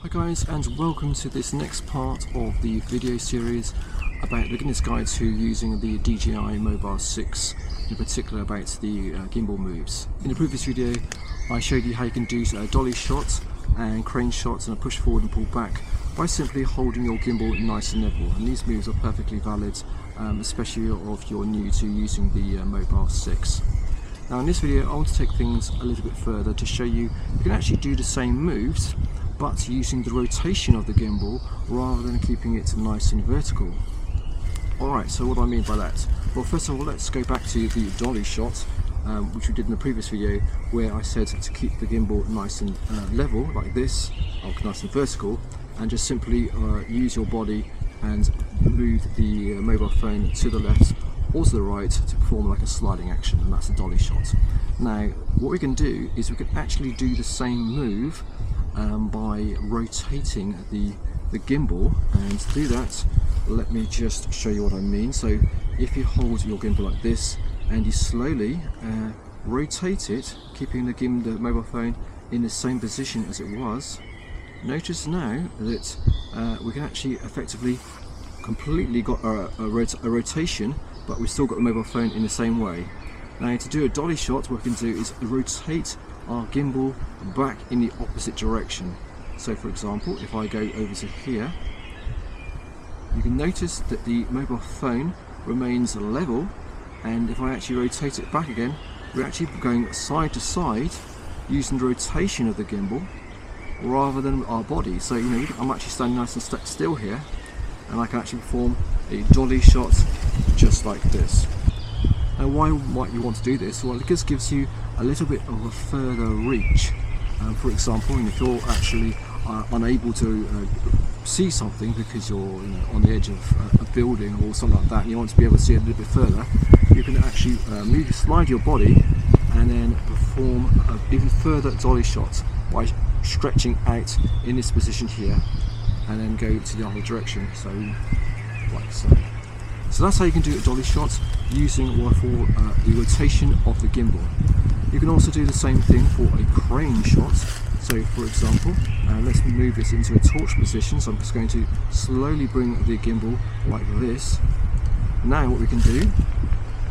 Hi guys, and welcome to this next part of the video series about beginner's guide to using the DJI Mobile 6, in particular about the Gimbal Moves. In the previous video I showed you how you can do dolly shots and crane shots and a push forward and pull back by simply holding your gimbal nice and level, and these moves are perfectly valid, especially if you're new to using the Mobile 6. Now in this video I want to take things a little bit further to show you can actually do the same moves but using the rotation of the gimbal rather than keeping it nice and vertical. Alright, so what do I mean by that? Well, first of all, let's go back to the dolly shot, which we did in the previous video, where I said to keep the gimbal nice and level, like this, or nice and vertical, and just simply use your body and move the mobile phone to the left or to the right to perform like a sliding action, and that's a dolly shot. Now, what we can do is we can actually do the same move by rotating the gimbal, and to do that let me just show you what I mean. So if you hold your gimbal like this and you slowly rotate it, keeping the mobile phone in the same position as it was, notice now that we can actually effectively completely got a rotation, but we've still got the mobile phone in the same way. Now to do a dolly shot, what we can do is rotate our gimbal back in the opposite direction. So for example, if I go over to here, you can notice that the mobile phone remains level, and if I actually rotate it back again, we're actually going side to side using the rotation of the gimbal rather than our body. So you know, I'm actually standing nice and still here, and I can actually perform a dolly shot just like this. Now why might you want to do this? Well, it just gives you a little bit of a further reach. For example, if you're actually unable to see something because you're on the edge of a building or something like that, and you want to be able to see it a little bit further, you can actually slide your body and then perform an even further dolly shot by stretching out in this position here and then go to the other direction, so like so. So that's how you can do a dolly shot using what I call the rotation of the gimbal. You can also do the same thing for a crane shot. So for example, let's move this into a torch position. So I'm just going to slowly bring the gimbal like this. Now what we can do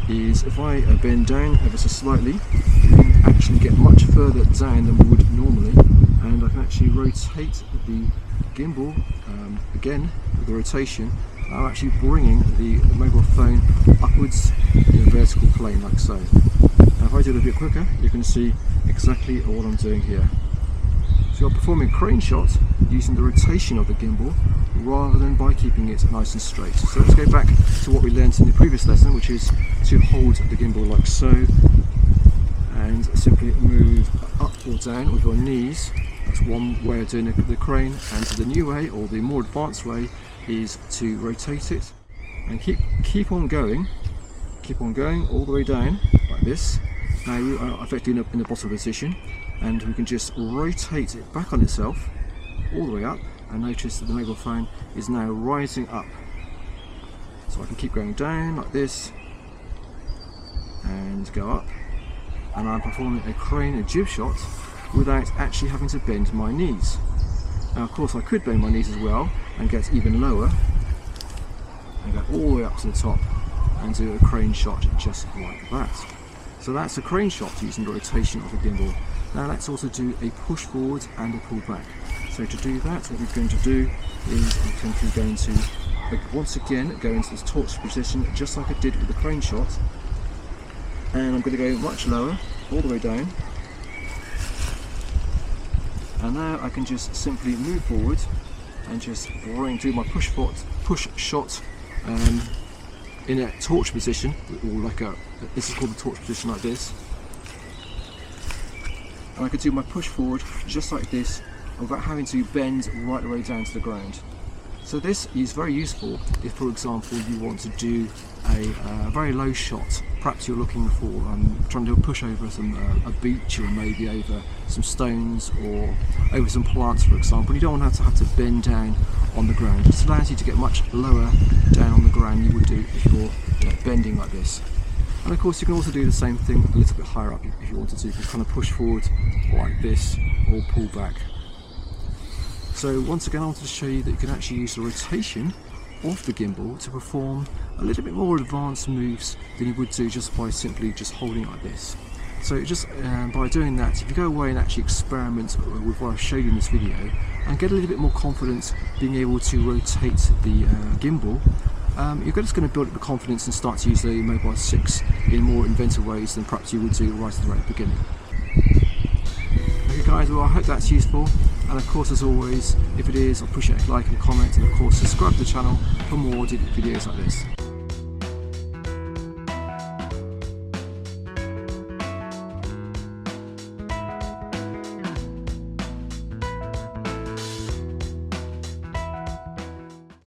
is, if I bend down ever so slightly, you can actually get much further down than we would normally, and I can actually rotate the gimbal again with the rotation. I'm actually bringing the mobile phone upwards in a vertical plane like so. Now if I do it a bit quicker, you can see exactly what I'm doing here. So you're performing a crane shot using the rotation of the gimbal rather than by keeping it nice and straight. So let's go back to what we learned in the previous lesson, which is to hold the gimbal like so and simply move up or down with your knees. That's one way of doing the crane, and the new way, or the more advanced way, is to rotate it and keep on going all the way down like this. Now you are effectively in the bottom position, and we can just rotate it back on itself all the way up, and notice that the mobile phone is now rising up. So I can keep going down like this and go up, and I'm performing a crane and jib shot without actually having to bend my knees. Now of course I could bend my knees as well and get even lower and go all the way up to the top and do a crane shot just like that. So that's a crane shot using the rotation of the gimbal. Now let's also do a push forward and a pull back. So to do that, what we're going to do is I'm simply going to once again go into this torch position just like I did with the crane shot, and I'm going to go much lower all the way down. And now I can just simply move forward and just do my push shot in a torch position, or like this is called the torch position like this. And I could do my push forward just like this without having to bend right the way down to the ground. So this is very useful if, for example, you want to do a very low shot. Perhaps you're looking for trying to do a push over a beach, or maybe over some stones, or over some plants, for example. You don't want to have to bend down on the ground. This allows you to get much lower down on the ground than you would do if you're bending like this. And of course you can also do the same thing a little bit higher up if you wanted to. You can kind of push forward like this or pull back. So once again, I wanted to show you that you can actually use the rotation of the gimbal to perform a little bit more advanced moves than you would do just by simply just holding it like this. So just by doing that, if you go away and actually experiment with what I've showed you in this video and get a little bit more confidence being able to rotate the gimbal, you're just going to build up the confidence and start to use the Mobile 6 in more inventive ways than perhaps you would do right at the very beginning. Okay guys, well I hope that's useful, and of course as always, if it is, I'll appreciate a like and comment, and of course subscribe to the channel for more videos like this.